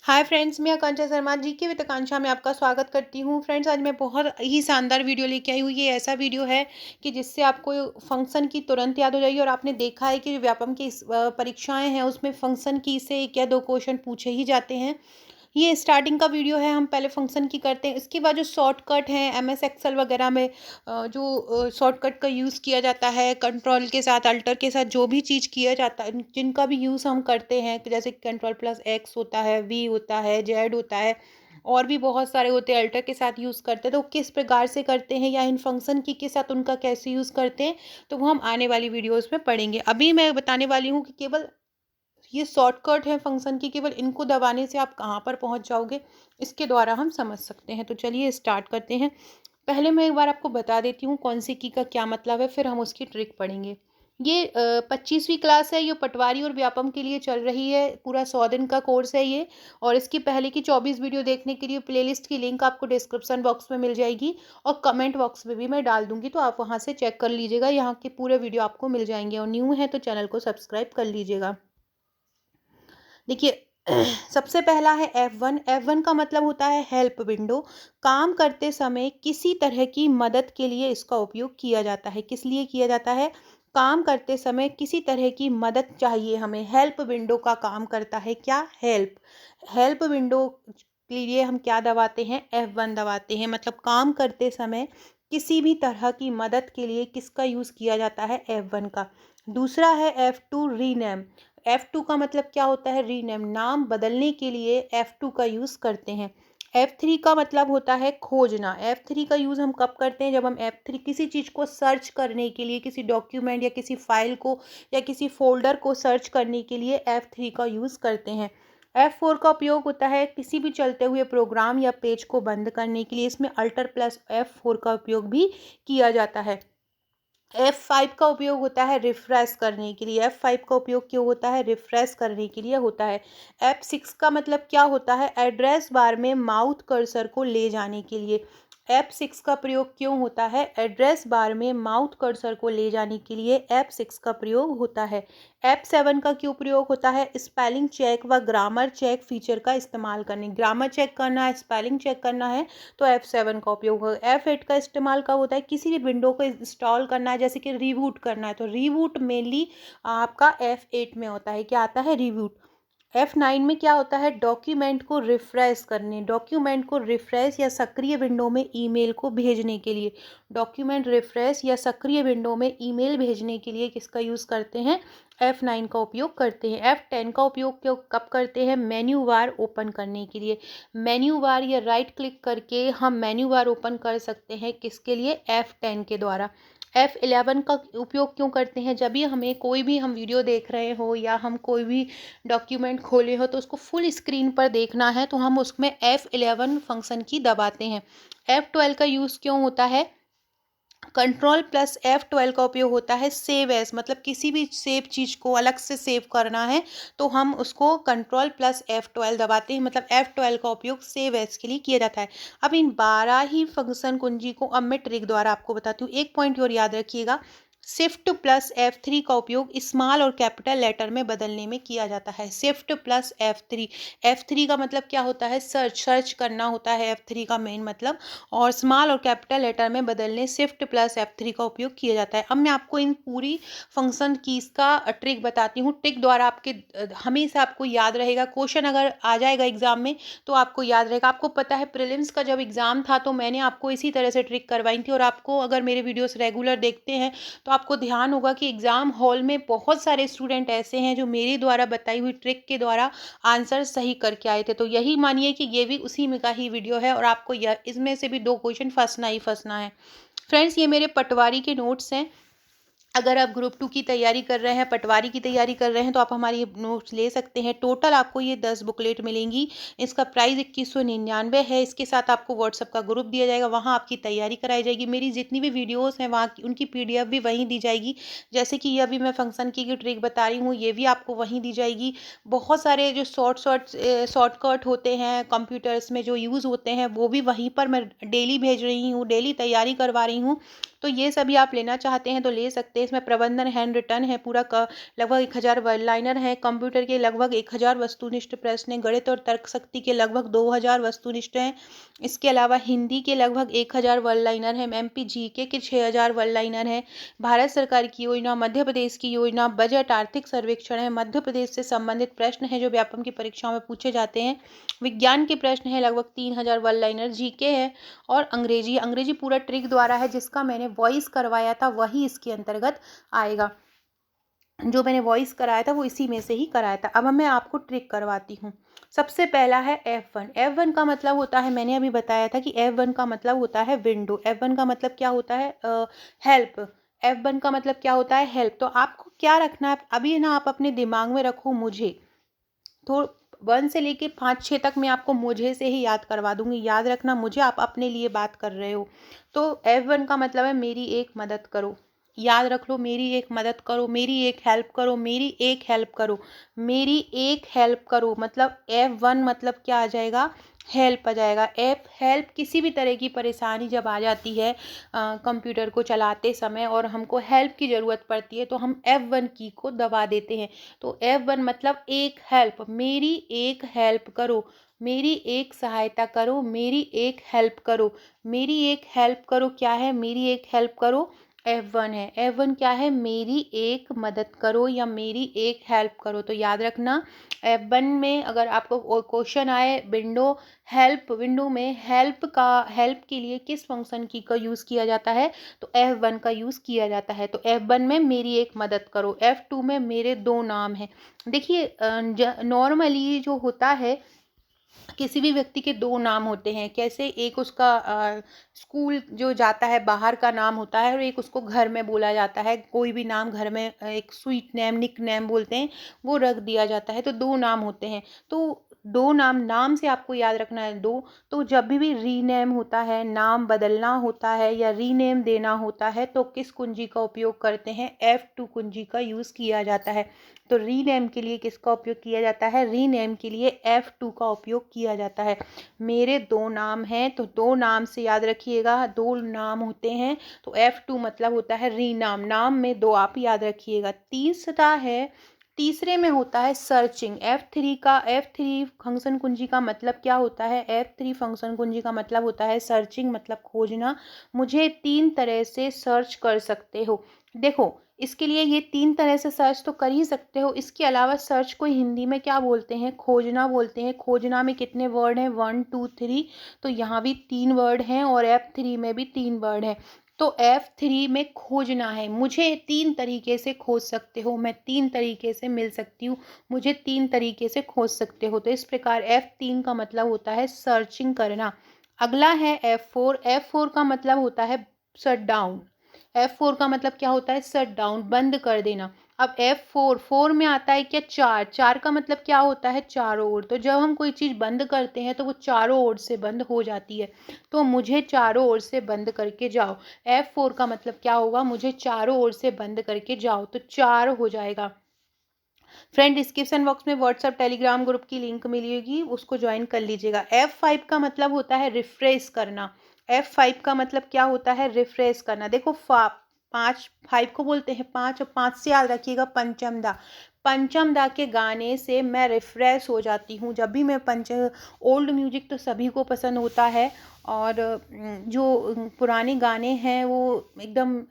Hi friends, मैं आकांक्षा शर्मा जी के with आकांक्षा में आपका स्वागत करती हूँ। फ्रेंड्स, आज मैं बहुत ही शानदार वीडियो लेके आई हूँ। ये ऐसा वीडियो है कि जिससे आपको फंक्शन की तुरंत याद हो जाएगी। और आपने देखा है कि जो व्यापम की परीक्षाएं हैं उसमें फंक्शन की से एक या दो क्वेश्चन पूछे ही जाते हैं। ये स्टार्टिंग का वीडियो है, हम पहले फंक्शन की करते हैं। इसके बाद जो शॉर्टकट हैं एमएस एक्सेल वगैरह में जो शॉर्टकट का यूज़ किया जाता है, कंट्रोल के साथ अल्टर के साथ जो भी चीज़ किया जाता है, जिनका भी यूज़ हम करते हैं, जैसे कंट्रोल प्लस एक्स होता है, वी होता है, जेड होता है, और भी बहुत सारे होते हैं, अल्टर के साथ यूज़ करते हैं। तो किस प्रकार से करते हैं या इन फंक्शन की के साथ उनका कैसे यूज़ करते हैं, तो वो हम आने वाली वीडियोज़ में पढ़ेंगे। अभी मैं बताने वाली हूँ कि केवल ये शॉर्टकट है फंक्शन की, केवल इनको दबाने से आप कहाँ पर पहुँच जाओगे, इसके द्वारा हम समझ सकते हैं। तो चलिए स्टार्ट करते हैं। पहले मैं एक बार आपको बता देती हूँ कौन सी की का क्या मतलब है, फिर हम उसकी ट्रिक पढ़ेंगे। ये 25वीं क्लास है, ये पटवारी और व्यापम के लिए चल रही है। पूरा 100 दिन का कोर्स है ये। और इसकी पहले की 24 वीडियो देखने के लिए प्लेलिस्ट की लिंक आपको डिस्क्रिप्शन बॉक्स में मिल जाएगी, और कमेंट बॉक्स में भी मैं डाल दूंगी, तो आप वहाँ से चेक कर लीजिएगा। यहाँ के पूरे वीडियो आपको मिल जाएंगे। और न्यू है तो चैनल को सब्सक्राइब कर लीजिएगा। देखिए, सबसे पहला है F1। F1 का मतलब होता है हेल्प विंडो। काम करते समय किसी तरह की मदद के लिए इसका उपयोग किया जाता है। किस लिए किया जाता है? काम करते समय किसी तरह की मदद चाहिए हमें, हेल्प विंडो का काम करता है। क्या? हेल्प। हेल्प विंडो के लिए हम क्या दबाते हैं? F1 दबाते हैं। मतलब काम करते समय किसी भी तरह की मदद के लिए किसका यूज़ किया जाता है? F1 का। दूसरा है F2 रीनेम। F2 का मतलब क्या होता है? रीनेम, नाम बदलने के लिए F2 का यूज़ करते हैं। F3 का मतलब होता है खोजना। F3 का यूज़ हम कब करते हैं? जब हम F3 किसी चीज़ को सर्च करने के लिए, किसी डॉक्यूमेंट या किसी फाइल को या किसी फोल्डर को सर्च करने के लिए F3 का यूज़ करते हैं। F4 का उपयोग होता है किसी भी चलते हुए प्रोग्राम या पेज को बंद करने के लिए। इसमें अल्टर प्लस F4 का उपयोग भी किया जाता है। F5 का उपयोग होता है रिफ्रेश करने के लिए। F5 का उपयोग क्यों होता है? रिफ्रेश करने के लिए होता है। F6 का मतलब क्या होता है? एड्रेस बार में माउथ कर्सर को ले जाने के लिए। F6 का प्रयोग क्यों होता है? एड्रेस बार में माउथ कर्सर को ले जाने के लिए F6 का प्रयोग होता है। F7 का क्यों प्रयोग होता है? स्पेलिंग चेक व ग्रामर चेक फीचर का इस्तेमाल करने। ग्रामर चेक करना है, स्पेलिंग चेक करना है, तो F7 का उपयोग होगा। F8 का इस्तेमाल कब होता है? किसी भी विंडो को इंस्टॉल करना है, जैसे कि रीबूट करना है, तो रीबूट मेनली आपका F8 में होता है। क्या आता है? रीबूट। F9 में क्या होता है? डॉक्यूमेंट को रिफ्रेश करने। डॉक्यूमेंट को रिफ्रेश या सक्रिय विंडो में ईमेल को भेजने के लिए। डॉक्यूमेंट रिफ्रेश या सक्रिय विंडो में ईमेल भेजने के लिए किसका यूज़ करते हैं? F9 का उपयोग करते हैं। F10 का उपयोग क्यों कब करते हैं? मेन्यू बार ओपन करने के लिए। मेन्यू बार या राइट क्लिक करके हम मेन्यू बार ओपन कर सकते हैं। किसके लिए? F10 के द्वारा। F11 का उपयोग क्यों करते हैं? जब भी हमें कोई भी हम वीडियो देख रहे हो या हम कोई भी डॉक्यूमेंट खोले हो तो उसको फुल स्क्रीन पर देखना है, तो हम उसमें F11 फंक्शन की दबाते हैं। F12 का यूज़ क्यों होता है? कंट्रोल प्लस F12 का उपयोग होता है सेव एज। मतलब किसी भी सेव चीज़ को अलग से सेव करना है, तो हम उसको कंट्रोल प्लस F12 दबाते हैं। मतलब F12 का उपयोग सेव एज के लिए किया जाता है। अब इन 12 ही फंक्शन कुंजी को अब मैं ट्रिक द्वारा आपको बताती हूँ। एक पॉइंट और याद रखिएगा, शिफ्ट प्लस F3 का उपयोग स्मॉल और कैपिटल लेटर में बदलने में किया जाता है। Shift plus F3। F3 का मतलब क्या होता है? सर्च। सर्च करना होता है F3 का मेन मतलब। और स्मॉल और कैपिटल लेटर में बदलने शिफ्ट प्लस F3 का उपयोग किया जाता है। अब मैं आपको इन पूरी फंक्शन कीज़ का ट्रिक बताती हूँ। ट्रिक द्वारा आपके हमेशा आपको याद रहेगा। क्वेश्चन अगर आ जाएगा एग्जाम में तो आपको याद रहेगा। आपको पता है प्रीलिम्स का जब एग्जाम था तो मैंने आपको इसी तरह से ट्रिक करवाई थी। और आपको अगर मेरे वीडियोस रेगुलर देखते हैं तो आपको ध्यान होगा कि एग्जाम हॉल में बहुत सारे स्टूडेंट ऐसे हैं जो मेरे द्वारा बताई हुई ट्रिक के द्वारा आंसर सही करके आए थे। तो यही मानिए कि ये भी उसी में का ही वीडियो है, और आपको यह इसमें से भी 2 क्वेश्चन फँसना ही फँसना है। फ्रेंड्स, ये मेरे पटवारी के नोट्स हैं। अगर आप ग्रुप 2 की तैयारी कर रहे हैं, पटवारी की तैयारी कर रहे हैं, तो आप हमारी नोट्स ले सकते हैं। टोटल आपको ये 10 बुकलेट मिलेंगी। इसका प्राइस 2199 है। इसके साथ आपको व्हाट्सएप का ग्रुप दिया जाएगा, वहाँ आपकी तैयारी कराई जाएगी। मेरी जितनी भी वीडियोस हैं वहाँ की उनकी पीडीएफ भी वहीं दी जाएगी। जैसे कि ये अभी मैं फंक्शन की ट्रिक बता रही हूँ, ये भी आपको वहीं दी जाएगी। बहुत सारे जो शॉर्टकट होते हैं कंप्यूटर्स में जो यूज़ होते हैं, वो भी वहीं पर मैं डेली भेज रही हूँ, डेली तैयारी करवा रही हूँ। तो ये सभी आप लेना चाहते हैं तो ले सकते हैं। इसमें प्रबंधन हैंड रिटन है, पूरा लगभग 1000 वन लाइनर है, कंप्यूटर के लगभग 1000 वस्तुनिष्ठ प्रश्न हैं, गणित और तर्क शक्ति के लगभग 2000 वस्तुनिष्ठ हैं। इसके अलावा हिंदी के लगभग 1000 वन लाइनर है, एमपी जीके के 6000 वन लाइनर है, भारत सरकार की योजना, मध्य प्रदेश की योजना, बजट, आर्थिक सर्वेक्षण है, मध्य प्रदेश से संबंधित प्रश्न है जो व्यापम की परीक्षाओं में पूछे जाते हैं, विज्ञान के प्रश्न है लगभग 3000 वन लाइनर, जीके है, और अंग्रेजी अंग्रेजी पूरा ट्रिक द्वारा है जिसका मैंने वॉइस करवाया था वही इसके अंतर्गत आएगा। जो मैंने वॉइस कराया था वो इसी में से ही कराया था। अब मैं आपको ट्रिक करवाती हूँ। सबसे पहला है F1। F1 का मतलब होता है, मैंने अभी बताया था कि F1 का मतलब होता है विंडो। F1 का मतलब क्या होता है? हेल्प। F1 का मतलब क्या होता है? हेल्प। तो आपको क्या रखना है अभी ना, आप अपने दिमाग में रखो मुझे। तो 1 से लेके 5-6 तक मैं आपको मुझे से ही याद करवा दूंगी। याद रखना मुझे, आप अपने लिए बात कर रहे हो। तो F1 का मतलब है मेरी एक मदद करो। याद रख लो, मेरी एक मदद करो, मेरी एक हेल्प करो, मेरी एक हेल्प करो, मेरी एक हेल्प करो। मतलब F1 मतलब क्या आ जाएगा? हेल्प आ जाएगा। हेल्प किसी भी तरह की परेशानी जब आ जाती है कंप्यूटर को चलाते समय और हमको हेल्प की ज़रूरत पड़ती है तो हम F1 की को दबा देते हैं। तो F1 मतलब एक हेल्प, मेरी एक हेल्प करो, मेरी एक सहायता करो, मेरी एक हेल्प करो, मेरी एक हेल्प करो। क्या है? मेरी एक हेल्प करो F1 है। F1 क्या है? मेरी एक मदद करो या मेरी एक हेल्प करो। तो याद रखना F1 में अगर आपको क्वेश्चन आए विंडो में हेल्प के लिए किस फंक्शन की का यूज़ किया जाता है, तो F1 का यूज़ किया जाता है। तो F1 में मेरी एक मदद करो, F2 में मेरे 2 नाम हैं। देखिए नॉर्मली जो होता है किसी भी व्यक्ति के 2 नाम होते हैं। कैसे? एक उसका स्कूल जो जाता है बाहर का नाम होता है और एक उसको घर में बोला जाता है। कोई भी नाम घर में एक स्वीट नेम, निक नेम बोलते हैं, वो रख दिया जाता है। तो 2 नाम होते हैं। तो 2 नाम से आपको याद रखना है 2। तो जब भी रीनेम होता है, नाम बदलना होता है या रीनेम देना होता है तो किस कुंजी का उपयोग करते हैं? F2 कुंजी का यूज़ किया जाता है। तो रीनेम के लिए किसका उपयोग किया जाता है? रीनेम के लिए F2 का उपयोग किया जाता है। मेरे 2 नाम हैं तो 2 नाम से याद रखिएगा, 2 नाम होते हैं तो F2 मतलब होता है रीनाम, नाम में 2 आप याद रखिएगा। तीसरे में होता है सर्चिंग। F3 फंक्शन कुंजी का मतलब क्या होता है? F3 फंक्शन कुंजी का मतलब होता है सर्चिंग, मतलब खोजना। मुझे 3 तरह से सर्च कर सकते हो। देखो इसके लिए ये 3 तरह से सर्च तो कर ही सकते हो। इसके अलावा सर्च को हिंदी में क्या बोलते हैं? खोजना बोलते हैं। खोजना में कितने वर्ड हैं? 1 2 3। तो यहाँ भी 3 वर्ड हैं और F3 में भी 3 वर्ड हैं। तो F3 में खोजना है। मुझे 3 तरीके से खोज सकते हो, मैं 3 तरीके से मिल सकती हूँ, मुझे 3 तरीके से खोज सकते हो। तो इस प्रकार F3 का मतलब होता है सर्चिंग करना। अगला है F4। F4 का मतलब होता है शट डाउन। F4 का मतलब क्या होता है? शट डाउन, बंद कर देना। अब F4 में आता है क्या? 4 का मतलब क्या होता है? चारों ओर। तो जब हम कोई चीज़ बंद करते हैं तो वो चारों ओर से बंद हो जाती है। तो मुझे चारों ओर से बंद करके जाओ। F4 का मतलब क्या होगा? मुझे चारों ओर से बंद करके जाओ। तो 4 हो जाएगा। फ्रेंड डिस्क्रिप्शन बॉक्स में व्हाट्सएप टेलीग्राम ग्रुप की लिंक मिलेगी, उसको ज्वाइन कर लीजिएगा। F5 का मतलब होता है रिफ्रेश करना। F5 का मतलब क्या होता है? रिफ्रेश करना। देखो 5 को बोलते हैं 5 और 5 से याद रखिएगा पंचम दा। पंचम दा के गाने से मैं रिफ्रेश हो जाती हूँ। जब भी मैं ओल्ड म्यूजिक तो सभी को पसंद होता है और जो पुराने गाने हैं वो एकदम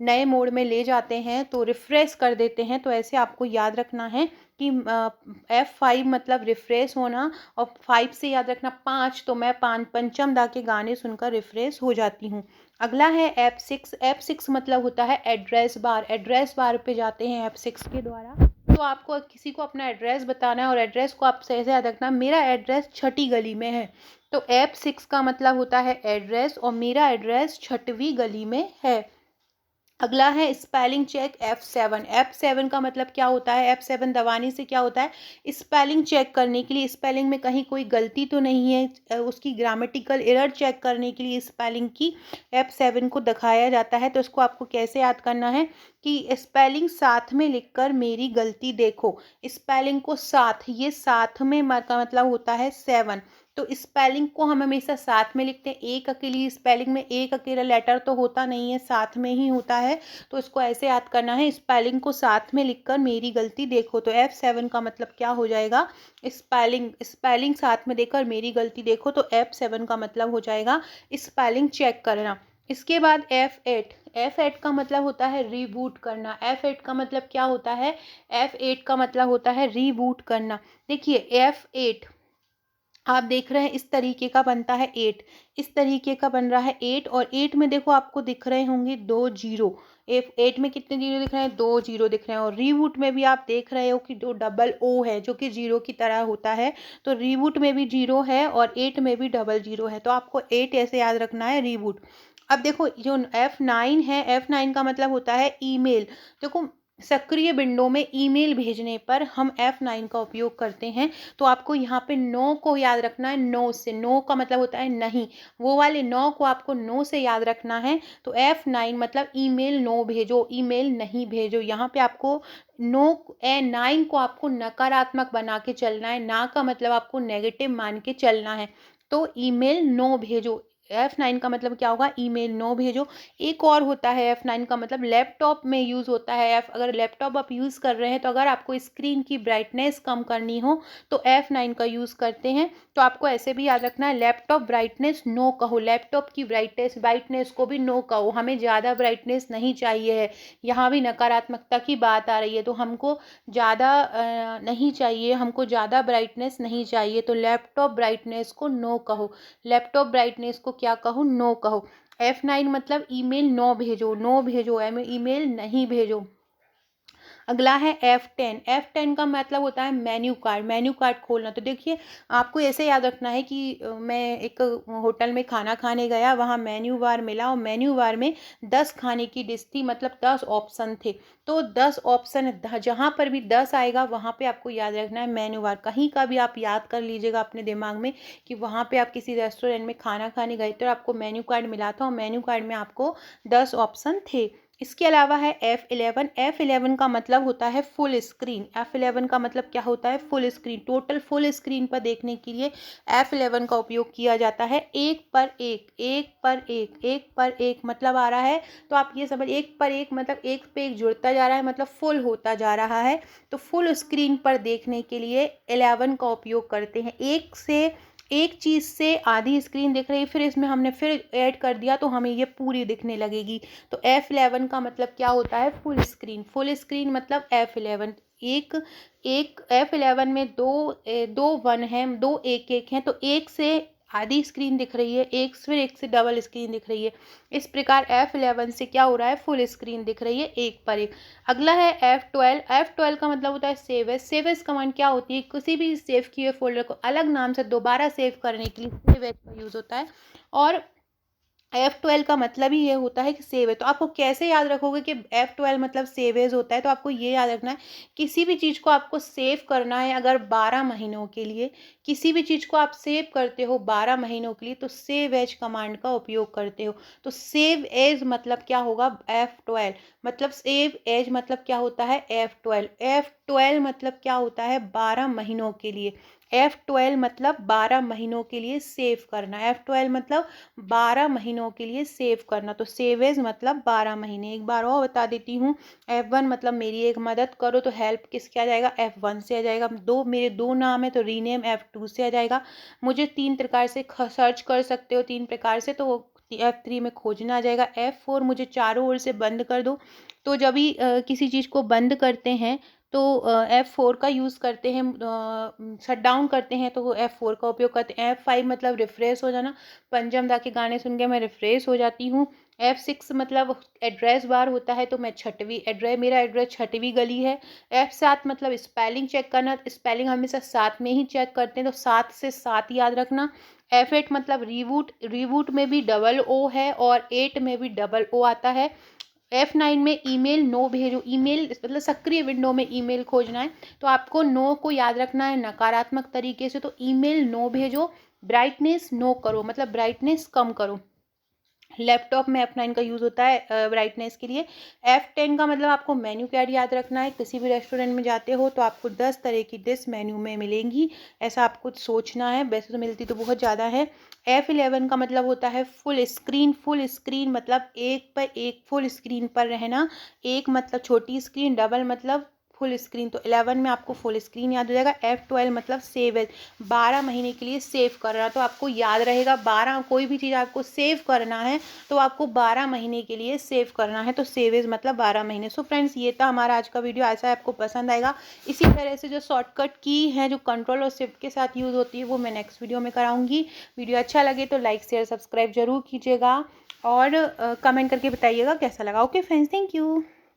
नए मोड में ले जाते हैं तो रिफ्रेश कर देते हैं। तो ऐसे आपको याद रखना है कि F5 मतलब रिफ्रेश होना और 5 से याद रखना 5। तो मैं पंचम दा के गाने सुनकर रिफ्रेश हो जाती हूँ। अगला है F6 मतलब होता है एड्रेस बार पे जाते हैं F6 के द्वारा। तो आपको किसी को अपना एड्रेस बताना है और एड्रेस को आप सही से याद रखना। मेरा एड्रेस 6ठी गली में है। तो F6 का मतलब होता है एड्रेस और मेरा एड्रेस 6वीं गली में है। अगला है स्पेलिंग चेक F7 का मतलब क्या होता है? F7 दबाने से क्या होता है? स्पेलिंग चेक करने के लिए, स्पेलिंग में कहीं कोई गलती तो नहीं है, उसकी ग्रामेटिकल एरर चेक करने के लिए स्पेलिंग की F7 को दिखाया जाता है। तो इसको आपको कैसे याद करना है कि स्पेलिंग साथ में लिखकर मेरी गलती देखो। स्पेलिंग को साथ, ये साथ में का मतलब होता है 7। तो स्पेलिंग को हम हमेशा साथ में लिखते हैं। एक अकेली स्पेलिंग में एक अकेला लेटर तो होता नहीं है, साथ में ही होता है। तो इसको ऐसे याद करना है, स्पेलिंग को साथ में लिखकर मेरी गलती देखो। तो F7 का मतलब क्या हो जाएगा, स्पेलिंग स्पेलिंग साथ में देकर मेरी गलती देखो। तो F7 का मतलब हो जाएगा स्पेलिंग चेक करना। इसके बाद F8 का मतलब होता है रीबूट करना। F8 का मतलब क्या होता है, F8 का मतलब होता है रीबूट करना। देखिए F8 आप देख रहे हैं इस तरीके का बनता है 8, इस तरीके का बन रहा है 8, और 8 में देखो आपको दिख रहे होंगे 2 जीरो। 8 में कितने जीरो दिख रहे हैं, 2 जीरो दिख रहे हैं। और रीबूट में भी आप देख रहे हो कि जो डबल ओ है जो कि जीरो की तरह होता है, तो रीबूट में भी जीरो है और 8 में भी डबल जीरो है। तो आपको 8 ऐसे याद रखना है, रीबूट। अब देखो जो F9 है, F9 का मतलब होता है ईमेल। देखो सक्रिय विंडो में ईमेल भेजने पर हम F9 का उपयोग करते हैं। तो आपको यहाँ पे नो को याद रखना है, नो से। नो का मतलब होता है नहीं, वो वाले नो को आपको नो से याद रखना है। तो F9 मतलब ईमेल नो भेजो, ईमेल नहीं भेजो। यहाँ पे आपको नो N9 को आपको नकारात्मक बना के चलना है, ना का मतलब आपको नेगेटिव मान के चलना है। तो ईमेल नो भेजो, F9 का मतलब क्या होगा, ईमेल नो भेजो। एक और होता है F9 का मतलब लैपटॉप में यूज़ होता है। अगर लैपटॉप आप यूज़ कर रहे हैं तो अगर आपको स्क्रीन की ब्राइटनेस कम करनी हो तो F9 का यूज़ करते हैं। तो आपको ऐसे भी याद रखना है, लैपटॉप ब्राइटनेस नो कहो, लैपटॉप की ब्राइटनेस को भी नो कहो। हमें ज़्यादा ब्राइटनेस नहीं चाहिए है, यहाँ भी नकारात्मकता की बात आ रही है। तो हमको ज़्यादा नहीं चाहिए, हमको ज़्यादा ब्राइटनेस नहीं चाहिए। तो लैपटॉप ब्राइटनेस को नो कहो, लैपटॉप ब्राइटनेस को क्या कहो, नो कहो। F9 मतलब ईमेल नो भेजो, नो भेजो, ईमेल नहीं भेजो। अगला है F10 का मतलब होता है मेन्यू कार्ड खोलना। तो देखिए आपको ऐसे याद रखना है कि मैं एक होटल में खाना खाने गया, वहाँ मेन्यू बार मिला और मेन्यू बार में 10 खाने की डिश थी, मतलब 10 ऑप्शन थे। तो 10 ऑप्शन जहाँ पर भी 10 आएगा वहाँ पे आपको याद रखना है मेन्यू बार। कहीं का भी आप याद कर लीजिएगा अपने दिमाग में कि वहाँ पे आप किसी रेस्टोरेंट में खाना खाने गए थे और आपको मेन्यू कार्ड मिला था और मेन्यू कार्ड में आपको 10 ऑप्शन थे। इसके अलावा है F11 का मतलब होता है फुल स्क्रीन। F11 का मतलब क्या होता है, full screen. Total full screen पर देखने के लिए F11 का उपयोग किया जाता है। एक पर एक, एक पर एक, एक पर एक मतलब आ रहा है। तो आप ये समझ, एक पर एक मतलब एक पे एक जुड़ता जा रहा है, मतलब फुल होता जा रहा है। तो फुल स्क्रीन पर देखने के लिए 11 का उपयोग करते हैं। एक चीज़ से आधी स्क्रीन दिख रही है, फिर इसमें हमने फिर ऐड कर दिया तो हमें ये पूरी दिखने लगेगी। तो F11 का मतलब क्या होता है, फुल स्क्रीन। फुल स्क्रीन मतलब F11। एक एक F11 में दो वन है, दो एक एक हैं, तो एक से आधी स्क्रीन दिख रही है, एक से डबल स्क्रीन दिख रही है। इस प्रकार F11 से क्या हो रहा है, फुल स्क्रीन दिख रही है एक पर एक। अगला है F12 का मतलब होता है save as. Save as command क्या होती है, किसी भी सेव किए फोल्डर को अलग नाम से दोबारा सेव करने के लिए सेव एज का यूज़ होता है। और F12 का मतलब ही ये होता है कि सेव है। तो आपको कैसे याद रखोगे कि F12 मतलब सेव एज होता है, तो आपको ये याद रखना है, किसी भी चीज़ को आपको सेव करना है अगर 12 महीनों के लिए, किसी भी चीज़ को आप सेव करते हो 12 महीनों के लिए, तो सेव एज कमांड का उपयोग करते हो। तो सेव एज मतलब क्या होगा, F12 मतलब सेव एज मतलब क्या होता है, F12 मतलब क्या होता है, 12 महीनों के लिए। F12 मतलब 12 महीनों के लिए सेव करना। F12 मतलब 12 महीनों के लिए सेव करना। तो सेवेज मतलब 12 महीने। एक बार और बता देती हूँ, F1 मतलब मेरी एक मदद करो, तो हेल्प किसके आ जाएगा, F1 से आ जाएगा। मेरे दो नाम है तो रीनेम F2 से आ जाएगा। मुझे 3 प्रकार से सर्च कर सकते हो, 3 प्रकार से, तो F3 में खोजना आ जाएगा। F4 मुझे चारों ओर से बंद कर दो। तो जब भी किसी चीज़ को बंद करते हैं तो F4 का यूज़ करते हैं, शट डाउन करते हैं तो F4 का उपयोग करते हैं। F5 मतलब रिफ्रेश हो जाना, पंचम दा के गाने सुन के मैं रिफ्रेश हो जाती हूँ। F6 मतलब एड्रेस बार होता है, तो मैं मेरा एड्रेस 6वीं गली है। F7 मतलब स्पेलिंग चेक करना, स्पेलिंग हमेशा साथ में ही चेक करते हैं, तो 7 से 7 याद रखना। F8 मतलब रीबूट में भी डबल ओ है और 8 में भी डबल ओ आता है। F9 में ईमेल नो भेजो, ईमेल मतलब सक्रिय विंडो में ईमेल खोजना है, तो आपको नो को याद रखना है नकारात्मक तरीके से। तो ईमेल नो भेजो, ब्राइटनेस नो करो मतलब ब्राइटनेस कम करो। लैपटॉप में F9 का यूज़ होता है ब्राइटनेस के लिए। F10 का मतलब आपको मेन्यू कार्ड याद रखना है। किसी भी रेस्टोरेंट में जाते हो तो आपको 10 तरह की डिश मेन्यू में मिलेंगी, ऐसा आपको सोचना है। वैसे तो मिलती तो बहुत ज़्यादा है। F11 का मतलब होता है फुल स्क्रीन। फुल स्क्रीन मतलब एक पर एक फुल स्क्रीन पर रहना। एक मतलब छोटी स्क्रीन, डबल मतलब फुल स्क्रीन। तो 11 में आपको फुल स्क्रीन याद हो जाएगा। F12 मतलब सेव एज, 12 महीने के लिए सेव करना। तो आपको याद रहेगा 12, कोई भी चीज़ आपको सेव करना है तो आपको 12 महीने के लिए सेव करना है। तो सेव एज मतलब 12 महीने। सो फ्रेंड्स, ये था हमारा आज का वीडियो। ऐसा आपको पसंद आएगा। इसी तरह से जो शॉर्टकट की है जो कंट्रोल और शिफ्ट के साथ यूज़ होती है वो मैं नेक्स्ट वीडियो में कराऊंगी। वीडियो अच्छा लगे तो लाइक शेयर सब्सक्राइब जरूर कीजिएगा और कमेंट करके बताइएगा कैसा लगा। Okay friends, thank you.